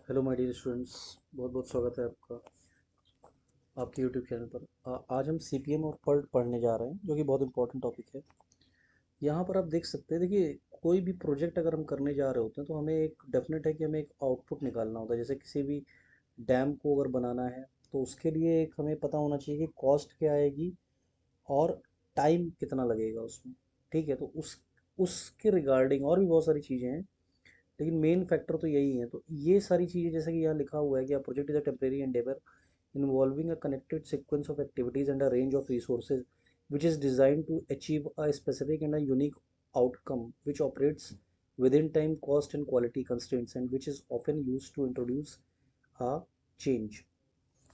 Hello my dear students. बहुत बहुत स्वागत है आपका आपके यूट्यूब चैनल पर। आज हम सीपीएम और पर्ल पढ़ने जा रहे हैं, जो कि बहुत इंपॉर्टेंट टॉपिक है। यहाँ पर आप देख सकते हैं। देखिए, कोई भी प्रोजेक्ट अगर हम करने जा रहे होते हैं तो हमें एक डेफिनेट है कि हमें एक आउटपुट निकालना होता है। जैसे किसी भी डैम को अगर बनाना है तो उसके लिए एक हमें पता होना चाहिए कि कॉस्ट क्या आएगी और टाइम कितना लगेगा उसमें। ठीक है, तो उसके रिगार्डिंग और भी बहुत सारी चीज़ें हैं, लेकिन मेन फैक्टर तो यही है। तो ये सारी चीज़ें, जैसे कि यहाँ लिखा हुआ है कि project is a temporary Endeavour involving a connected sequence of activities and a range of resources which is designed to achieve a specific and a unique outcome which operates within time, cost and quality constraints and which is often used to introduce a change।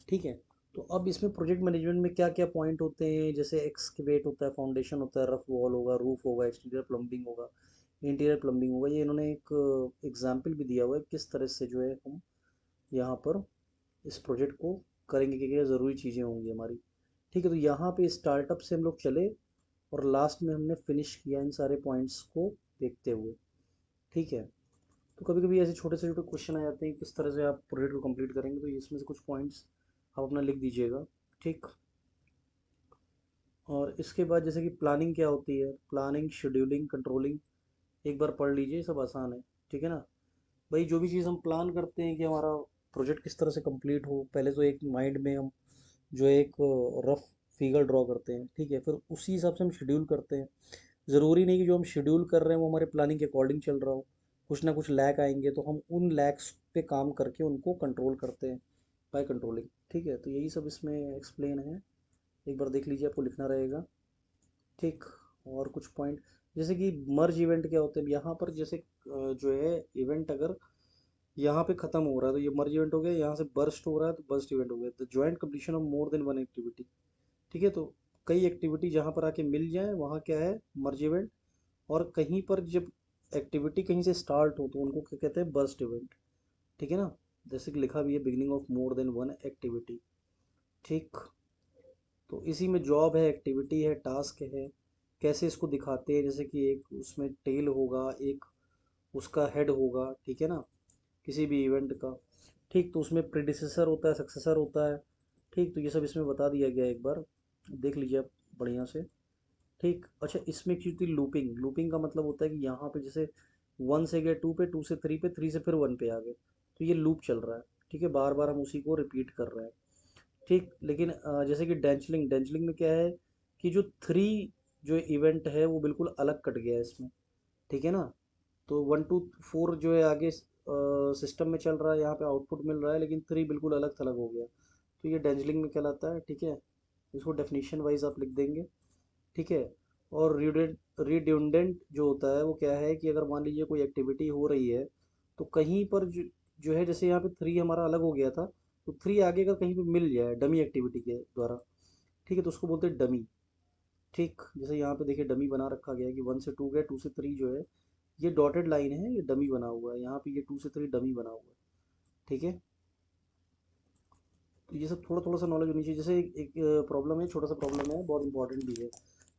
ठीक है, तो अब इसमें project management में क्या क्या point होते हैं, जैसे एक्सकेवेट होता है, फाउंडेशन होता है, रफ वॉल होगा, रूफ होगा, एक्सटीरियर प्लम्बिंग होगा, इंटीरियर प्लम्बिंग होगा। ये इन्होंने एक एग्जाम्पल भी दिया हुआ है किस तरह से जो है हम यहाँ पर इस प्रोजेक्ट को करेंगे, क्या क्या ज़रूरी चीज़ें होंगी हमारी। ठीक है, तो यहाँ पे स्टार्टअप से हम लोग चले और लास्ट में हमने फिनिश किया इन सारे पॉइंट्स को देखते हुए। ठीक है, तो कभी कभी ऐसे छोटे से छोटे क्वेश्चन आ जाते हैं किस तरह से आप प्रोजेक्ट को कंप्लीट करेंगे, तो इसमें से कुछ पॉइंट्स आप अपना लिख दीजिएगा। ठीक, और इसके बाद जैसे कि प्लानिंग क्या होती है, प्लानिंग, शेड्यूलिंग, कंट्रोलिंग, एक बार पढ़ लीजिए, सब आसान है। ठीक है ना भाई। जो भी चीज़ हम प्लान करते हैं कि हमारा प्रोजेक्ट किस तरह से कंप्लीट हो, पहले तो एक माइंड में हम जो एक रफ फिगर ड्रॉ करते हैं। ठीक है, फिर उसी हिसाब से हम शेड्यूल करते हैं। ज़रूरी नहीं कि जो हम शेड्यूल कर रहे हैं वो हमारे प्लानिंग के अकॉर्डिंग चल रहा हो। कुछ ना कुछ लैग आएंगे तो हम उन लैग्स पे काम करके उनको कंट्रोल करते हैं बाय कंट्रोलिंग। ठीक है, तो यही सब इसमें एक्सप्लेन है, एक बार देख लीजिए, आपको लिखना रहेगा। ठीक, और कुछ पॉइंट जैसे कि मर्ज इवेंट क्या होते हैं यहाँ पर, जैसे जो है इवेंट अगर यहाँ पे खत्म हो रहा है तो ये मर्ज इवेंट हो गया, यहाँ से बर्स्ट हो रहा है तो बर्स्ट इवेंट हो गया। The joint completion of more than one activity. ठीक है, तो कई एक्टिविटी जहाँ पर आके मिल जाए वहाँ क्या है, मर्ज इवेंट। और कहीं पर जब एक्टिविटी कहीं से स्टार्ट हो तो उनको क्या कहते हैं, बर्स्ट इवेंट। ठीक है ना, जैसे कि लिखा भी है, beginning of more than one activity. ठीक, तो इसी में जॉब है, एक्टिविटी है, टास्क है, कैसे इसको दिखाते हैं। जैसे कि एक उसमें टेल होगा, एक उसका हेड होगा। ठीक है ना, किसी भी इवेंट का। ठीक, तो उसमें प्रीडिसेसर होता है, सक्सेसर होता है। ठीक, तो ये सब इसमें बता दिया गया है, एक बार देख लीजिए आप बढ़िया से। ठीक, अच्छा, इसमें एक चीज़ थी लूपिंग। लूपिंग का मतलब होता है कि यहाँ पे जैसे वन से गए टू पे, टू से थ्री पे, थ्री से फिर वन पे आ गए, तो ये लूप चल रहा है। ठीक है, बार बार हम उसी को रिपीट कर रहे हैं। ठीक, लेकिन जैसे कि डेंचलिंग, डेंचलिंग में क्या है कि जो थ्री जो इवेंट है वो बिल्कुल अलग कट गया है इसमें। ठीक है ना, तो वन टू फोर जो है आगे सिस्टम में चल रहा है, यहाँ पे आउटपुट मिल रहा है, लेकिन थ्री बिल्कुल अलग थलग हो गया, तो ये डेंजलिंग में कहलाता है। ठीक है, इसको डेफिनेशन वाइज आप लिख देंगे। ठीक है, और रिड्यूडेंट जो होता है वो क्या है कि अगर मान लीजिए कोई एक्टिविटी हो रही है तो कहीं पर जो है, जैसे यहाँ पे थ्री हमारा अलग हो गया था, तो थ्री आगे का कहीं पे मिल जाए डमी एक्टिविटी के द्वारा। ठीक है, तो उसको बोलते हैं डमी। ठीक, जैसे यहाँ पे देखिए डमी बना रखा गया है कि वन से टू गए, टू से थ्री जो है ये डॉटेड लाइन है, ये डमी बना हुआ है, यहाँ पे ये टू से थ्री डमी बना हुआ है। ठीक है, तो ये सब थोड़ा थोड़ा सा नॉलेज होनी चाहिए। जैसे एक प्रॉब्लम है, छोटा सा प्रॉब्लम है, बहुत इंपॉर्टेंट भी है,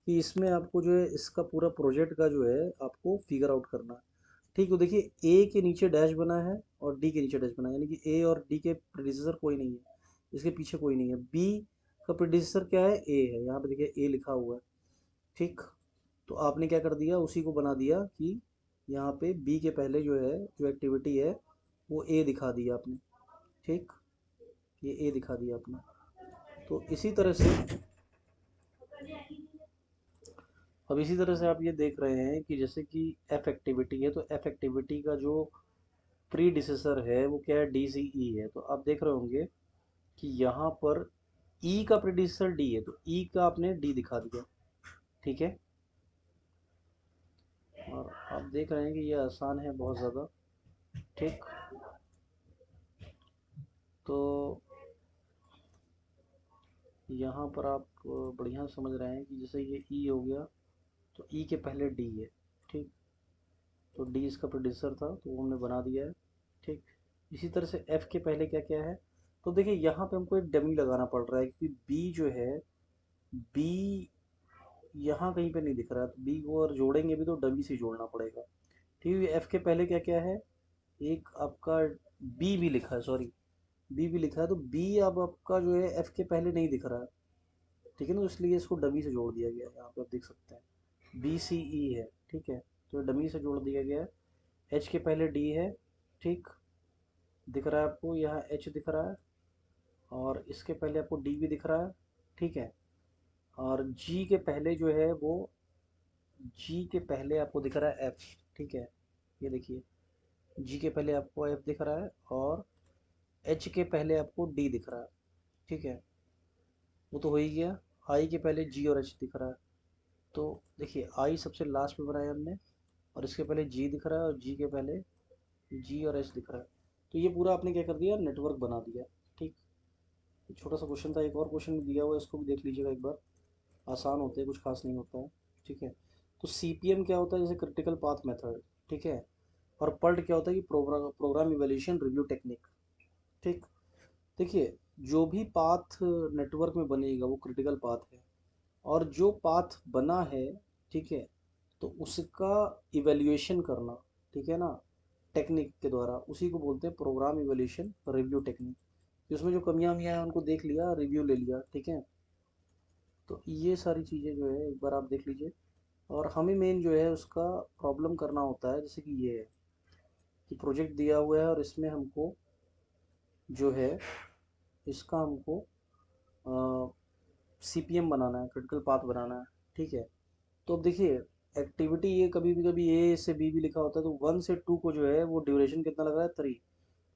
कि इसमें आपको जो है इसका पूरा प्रोजेक्ट का जो है आपको फिगर आउट करना है। ठीक, तो देखिए ए के नीचे डैश बना है और डी के नीचे डैश बना है, यानी कि ए और डी के प्रेडिसेसर कोई नहीं है, इसके पीछे कोई नहीं है। बी का प्रेडिसेसर क्या है, ए है, यहाँ पे देखिए ए लिखा हुआ है। ठीक, तो आपने क्या कर दिया, उसी को बना दिया कि यहाँ पे बी के पहले जो है जो एक्टिविटी है वो ए दिखा दिया आपने। ठीक, ये ए दिखा दिया आपने। तो इसी तरह से अब इसी तरह से आप ये देख रहे हैं कि जैसे कि एफ एक्टिविटी है, तो एफ एक्टिविटी का जो प्री डिसेसर है वो क्या है, डी सी ई है। तो आप देख रहे होंगे कि यहाँ पर ई का प्रीडिसेसर डी है, तो ई का आपने डी दिखा दिया। ठीक है, और आप देख रहे हैं कि ये आसान है बहुत ज़्यादा। ठीक, तो यहाँ पर आप बढ़िया समझ रहे हैं कि जैसे ये ई हो गया, तो ई के पहले डी है। ठीक, तो डी इसका प्रोड्यूसर था तो वो हमने बना दिया है। ठीक, इसी तरह से एफ के पहले क्या क्या है, तो देखिए यहाँ पे हमको एक डमी लगाना पड़ रहा है, क्योंकि बी जो है, बी यहाँ कहीं पे नहीं दिख रहा है, तो बी को अगर जोड़ेंगे भी तो डमी से जोड़ना पड़ेगा। ठीक है, एफ के पहले क्या क्या है, एक आपका बी भी लिखा है, सॉरी बी भी लिखा है, तो बी अब आपका जो है एफ के पहले नहीं दिख रहा है, ठीक है ना, तो इसलिए इसको डमी से जोड़ दिया गया है, यहाँ पे आप देख सकते हैं बी सी ई है, ठीक है, तो डमी से जोड़ दिया गया है। एच के पहले डी है, ठीक, दिख रहा है आपको, यहाँ एच दिख रहा है, और इसके पहले आपको डी भी दिख रहा है, ठीक है, और जी के पहले जो है वो, जी के पहले आपको दिख रहा है एफ, ठीक है, ये देखिए जी के पहले आपको एफ दिख रहा है, और एच के पहले आपको डी दिख रहा है, ठीक है, वो तो हो ही गया। आई के पहले जी और एच दिख रहा है, तो देखिए आई सबसे लास्ट में बनाया हमने, और इसके पहले जी दिख रहा है, और जी के पहले जी और एच दिख रहा है, तो ये पूरा आपने क्या कर दिया, नेटवर्क बना दिया, ठीक। ये छोटा सा क्वेश्चन था, एक और क्वेश्चन दिया हुआ है, इसको भी देख लीजिएगा एक बार, आसान होते हैं, कुछ खास नहीं होता है, ठीक है। तो सीपीएम क्या होता है, जैसे क्रिटिकल पाथ मेथड, ठीक है, और पर्ड क्या होता है कि प्रोग्राम इवेल्यूशन रिव्यू टेक्निक, ठीक। देखिए जो भी पाथ नेटवर्क में बनेगा वो क्रिटिकल पाथ है, और जो पाथ बना है, ठीक है, तो उसका इवेल्युएशन करना, ठीक है ना, टेक्निक के द्वारा, उसी को बोलते हैं प्रोग्राम इवेल्यूशन रिव्यू टेक्निक, कि उसमें जो कमियां वमियां हैं उनको देख लिया, रिव्यू ले लिया, ठीक है। तो ये सारी चीज़ें जो है एक बार आप देख लीजिए, और हमें मेन जो है उसका प्रॉब्लम करना होता है, जैसे कि ये है कि प्रोजेक्ट दिया हुआ है और इसमें हमको जो है इसका हमको सीपीएम बनाना है, क्रिटिकल पाथ बनाना है, ठीक है। तो अब देखिए एक्टिविटी ये कभी ए से बी भी लिखा होता है, तो 1 से 2 को जो है वो ड्यूरेशन कितना लग रहा है, 3,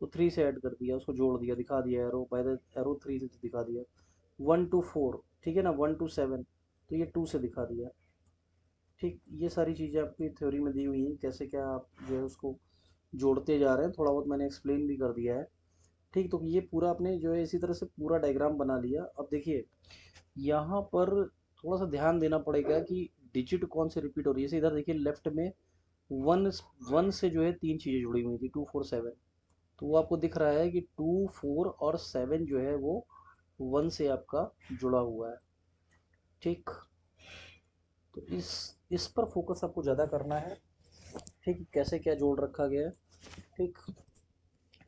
तो 3 से ऐड कर दिया, उसको जोड़ दिया, दिखा दिया एरो बाय द एरो, 3 से दिखा दिया। 1 to 4, ठीक है ना, 1 to 7, तो ये 2 से दिखा दिया, ठीक। ये सारी चीज़ें आपकी थ्योरी में दी हुई हैं, कैसे क्या आप जो है उसको जोड़ते जा रहे हैं, थोड़ा बहुत मैंने एक्सप्लेन भी कर दिया है, ठीक। तो ये पूरा आपने जो है इसी तरह से पूरा डायग्राम बना लिया। अब देखिए यहाँ पर थोड़ा सा ध्यान देना पड़ेगा कि डिजिट कौन से रिपीट हो रही है, जैसे इधर देखिए लेफ्ट में वन, वन से जो है 3 चीज़ें जुड़ी हुई थी, 2 4 7, तो वो आपको दिख रहा है कि 2 4 और 7 जो है वो 1 से आपका जुड़ा हुआ है, ठीक। तो इस पर फोकस आपको ज़्यादा करना है, ठीक, कैसे क्या जोड़ रखा गया है, ठीक।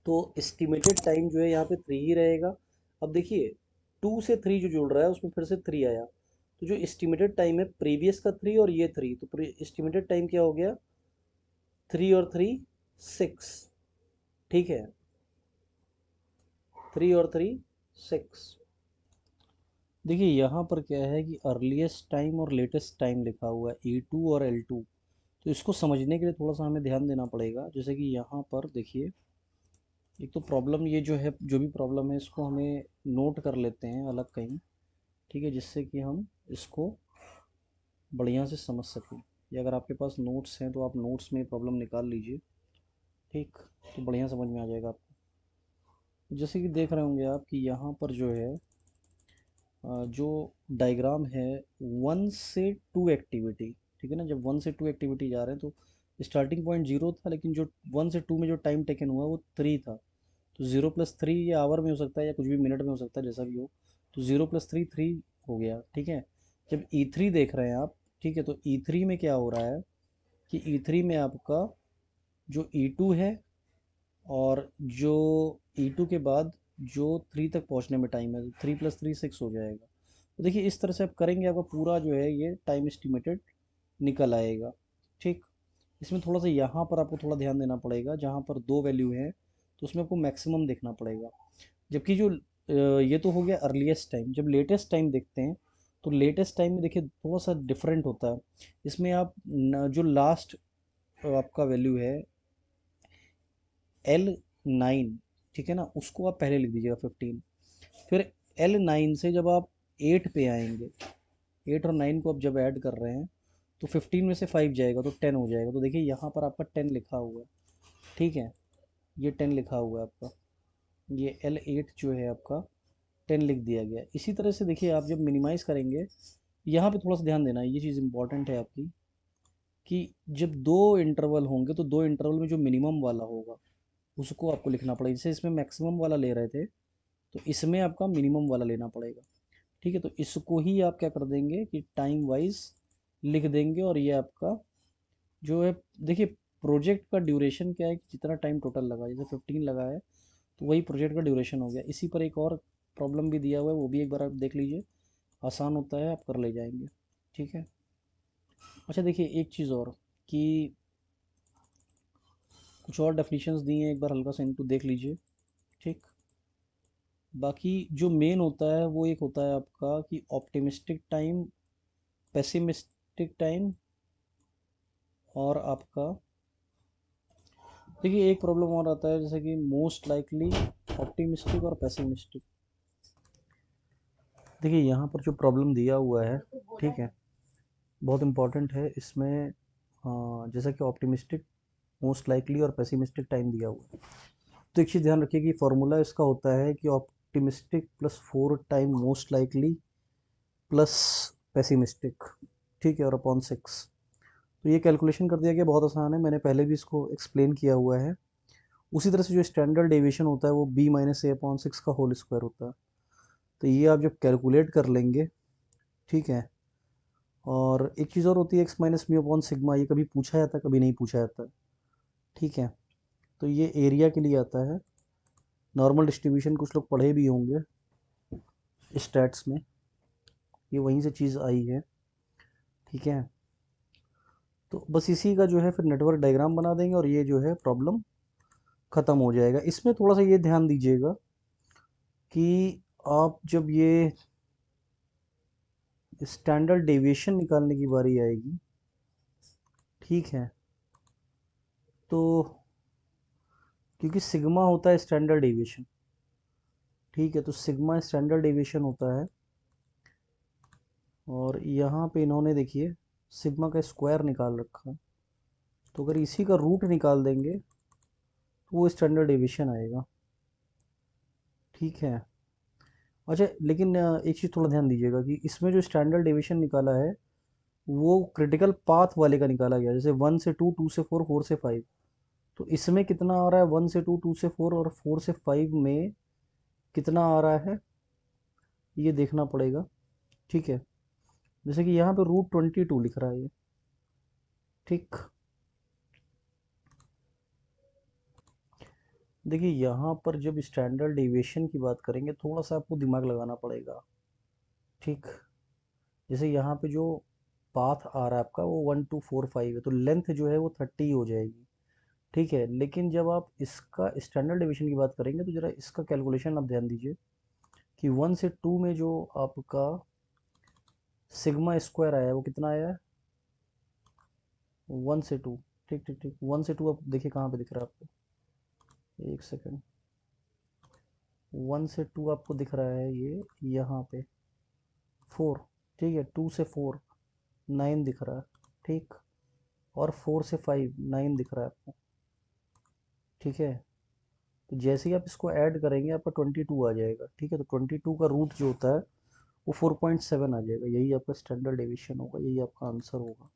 तो एस्टिमेटेड टाइम जो है यहाँ पे 3 ही रहेगा। अब देखिए 2 से 3 जो जुड़ रहा है उसमें फिर से 3 आया, तो जो एस्टिमेटेड टाइम है प्रीवियस का 3 और ये 3, तो एस्टिमेटेड टाइम क्या हो गया, 3 और 3 6, ठीक है, 3 और 3 6। देखिए यहाँ पर क्या है कि अर्लीस्ट टाइम और लेटेस्ट टाइम लिखा हुआ है E2 और L2, तो इसको समझने के लिए थोड़ा सा हमें ध्यान देना पड़ेगा। जैसे कि यहाँ पर देखिए एक तो प्रॉब्लम ये जो है, जो भी प्रॉब्लम है इसको हमें नोट कर लेते हैं अलग कहीं, ठीक है, जिससे कि हम इसको बढ़िया से समझ सकें, या अगर आपके पास नोट्स हैं तो आप नोट्स में प्रॉब्लम निकाल लीजिए, ठीक, तो बढ़िया समझ में आ जाएगा आपको। जैसे कि देख रहे होंगे आप कि यहाँ पर जो है जो डायग्राम है 1 से 2 एक्टिविटी, ठीक है ना, जब 1 से 2 एक्टिविटी जा रहे हैं तो स्टार्टिंग पॉइंट 0 था, लेकिन जो 1 से 2 में जो टाइम टेकन हुआ वो 3 था, तो 0 + 3 ये आवर में हो सकता है या कुछ भी मिनट में हो सकता है, जैसा भी हो, तो 0 + 3 3 हो गया, ठीक है। जब E3 देख रहे हैं आप, ठीक है, तो E3 में क्या हो रहा है कि E3 में आपका जो E2 है, और जो E2 के बाद जो 3 तक पहुंचने में टाइम है, तो 3 + 3 6 हो जाएगा। तो देखिए इस तरह से आप करेंगे, आपका पूरा जो है ये टाइम एस्टिमेटेड निकल आएगा, ठीक। इसमें थोड़ा सा यहाँ पर आपको थोड़ा ध्यान देना पड़ेगा, जहाँ पर 2 वैल्यू है तो उसमें आपको मैक्सिमम देखना पड़ेगा, जबकि जो ये तो हो गया अर्लीस्ट टाइम। जब लेटेस्ट टाइम देखते हैं तो लेटेस्ट टाइम में देखिए थोड़ा सा डिफरेंट होता है, इसमें आप जो लास्ट आपका वैल्यू है L9, ठीक है ना, उसको आप पहले लिख दीजिएगा 15, फिर L9 से जब आप 8 पे आएंगे, 8 और 9 को आप जब ऐड कर रहे हैं तो 15 में से 5 जाएगा तो 10 हो जाएगा, तो देखिए यहाँ पर आपका 10 लिखा हुआ है, ठीक है, ये 10 लिखा हुआ है आपका, ये L8 जो है आपका 10 लिख दिया गया। इसी तरह से देखिए आप जब मिनिमाइज़ करेंगे, यहाँ पे थोड़ा सा ध्यान देना है, ये चीज़ इंपॉर्टेंट है आपकी, कि जब 2 इंटरवल होंगे तो 2 इंटरवल में जो मिनिमम वाला होगा उसको आपको लिखना पड़ेगा। जैसे इसमें मैक्सिमम वाला ले रहे थे तो इसमें आपका मिनिमम वाला लेना पड़ेगा, ठीक है। तो इसको ही आप क्या कर देंगे कि टाइम वाइज लिख देंगे, और ये आपका जो है देखिए प्रोजेक्ट का ड्यूरेशन क्या है कि जितना टाइम टोटल लगा, जैसे 15 लगा है तो वही प्रोजेक्ट का ड्यूरेशन हो गया। इसी पर एक और प्रॉब्लम भी दिया हुआ है, वो भी एक बार आप देख लीजिए, आसान होता है, आप कर ले जाएंगे। ठीक है। अच्छा देखिए एक चीज़ और, कि कुछ और डेफिनेशंस दी हैं, एक बार हल्का सा इनको देख लीजिए। ठीक। बाकी जो मेन होता है वो एक होता है आपका कि ऑप्टिमिस्टिक टाइम, पेसिमिस्टिक टाइम, और आपका देखिए एक प्रॉब्लम और आता है जैसे कि मोस्ट लाइकली, ऑप्टिमिस्टिक और पेसिमिस्टिक। देखिए यहाँ पर जो प्रॉब्लम दिया हुआ है, ठीक है, बहुत इंपॉर्टेंट है इसमें। जैसा कि ऑप्टिमिस्टिक, मोस्ट लाइकली और पेसिमिस्टिक टाइम दिया हुआ है, तो एक चीज़ ध्यान रखिए कि फॉर्मूला इसका होता है कि optimistic plus 4 time most likely plus pessimistic, ठीक है, और अपॉन 6। तो ये कैलकुलेशन कर दिया गया, बहुत आसान है, मैंने पहले भी इसको एक्सप्लेन किया हुआ है। उसी तरह से जो स्टैंडर्ड डेविएशन होता है वो b-a/6 का होल स्क्वायर होता है। तो ये आप जब कैलकुलेट कर लेंगे, ठीक है। और एक चीज़ और होती है x-μ/σ, ये कभी पूछा जाता है कभी नहीं पूछा जाता है, ठीक है। तो ये एरिया के लिए आता है, नॉर्मल डिस्ट्रीब्यूशन कुछ लोग पढ़े भी होंगे स्टैट्स में, ये वहीं से चीज़ आई है, ठीक है। तो बस इसी का जो है फिर नेटवर्क डायग्राम बना देंगे और ये जो है प्रॉब्लम ख़त्म हो जाएगा। इसमें थोड़ा सा ये ध्यान दीजिएगा कि आप जब ये स्टैंडर्ड डेविएशन निकालने की बारी आएगी, ठीक है, तो क्योंकि सिग्मा होता है स्टैंडर्ड डेविएशन, ठीक है, तो सिग्मा स्टैंडर्ड डेविएशन होता है। और यहाँ पे इन्होंने देखिए सिग्मा का स्क्वायर निकाल रखा है, तो अगर इसी का रूट निकाल देंगे तो वो स्टैंडर्ड डेविएशन आएगा, ठीक है। अच्छा लेकिन एक चीज़ थोड़ा ध्यान दीजिएगा कि इसमें जो स्टैंडर्ड डेविएशन निकाला है वो क्रिटिकल पाथ वाले का निकाला गया, जैसे 1 से 2, 2 से 4, 4 से 5। तो इसमें कितना आ रहा है, 1 से 2, 2 से 4 और 4 से 5 में कितना आ रहा है ये देखना पड़ेगा, ठीक है। जैसे कि यहाँ पे √22 लिख रहा है ये, ठीक। देखिए यहाँ पर जब स्टैंडर्ड डेविएशन की बात करेंगे थोड़ा सा आपको दिमाग लगाना पड़ेगा, ठीक। जैसे यहाँ पे जो पाथ आ रहा है आपका वो 1, 2, 4, 5 है, तो लेंथ जो है वो 30 हो जाएगी, ठीक है। लेकिन जब आप इसका स्टैंडर्ड डेविएशन की बात करेंगे तो जरा इसका कैलकुलेशन आप ध्यान दीजिए कि 1 से 2 में जो आपका सिग्मा स्क्वायर आया है वो कितना आया है, 1 से 2, ठीक ठीक ठीक, 1 से 2 आप देखिए कहाँ पे दिख रहा है आपको, एक सेकेंड, 1 से 2 आपको दिख रहा है ये यहाँ पे 4, ठीक है, 2 से 4 9 दिख रहा है, ठीक। और 4 से 5 9 दिख रहा है आपको, ठीक है। तो जैसे ही आप इसको ऐड करेंगे आपका 22 आ जाएगा, ठीक है। तो 22 का रूट जो होता है वो 4.7 आ जाएगा, यही आपका स्टैंडर्ड डेविएशन होगा, यही आपका आंसर होगा।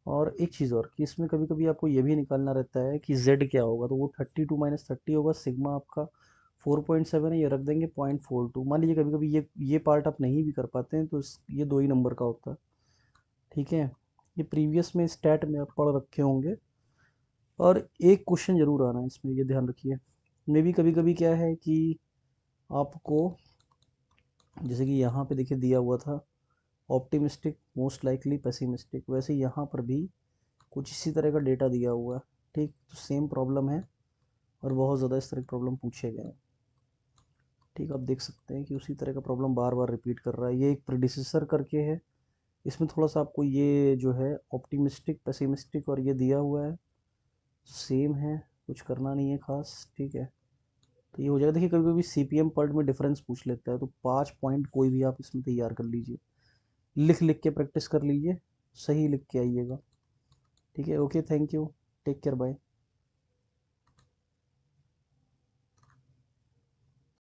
और एक चीज़ और कि इसमें कभी कभी आपको ये भी निकालना रहता है कि z क्या होगा, तो वो 32 - 30 होगा, सिग्मा आपका 4.7 है, ये रख देंगे 0.42। मान लीजिए कभी कभी ये पार्ट आप नहीं भी कर पाते हैं तो ये 2 ही नंबर का होता है, ठीक है। ये प्रीवियस में स्टैट में आप पढ़ रखे होंगे। और एक क्वेश्चन जरूर आना है इसमें, ये ध्यान रखिए, मे भी कभी कभी क्या है कि आपको जैसे कि यहाँ पे देखिए दिया हुआ था ऑप्टिमिस्टिक, मोस्ट लाइकली, पेसिमिस्टिक, वैसे यहाँ पर भी कुछ इसी तरह का डेटा दिया हुआ है, ठीक। तो सेम प्रॉब्लम है और बहुत ज़्यादा इस तरह के प्रॉब्लम पूछे गए हैं, ठीक। आप देख सकते हैं कि उसी तरह का प्रॉब्लम बार बार रिपीट कर रहा है। ये एक प्रीडिसेसर करके है, इसमें थोड़ा सा आपको ये जो है ऑप्टिमिस्टिक, पेसिमिस्टिक और ये दिया हुआ है, सेम है, कुछ करना नहीं है खास, ठीक है। तो ये हो जाएगा। देखिए कभी कभी CPM पॉइंट में डिफरेंस पूछ लेता है, तो 5 पॉइंट कोई भी आप इसमें तैयार कर लीजिए, लिख लिख के प्रैक्टिस कर लीजिए, सही लिख के आइएगा, ठीक है। Okay, thank you, take care, bye.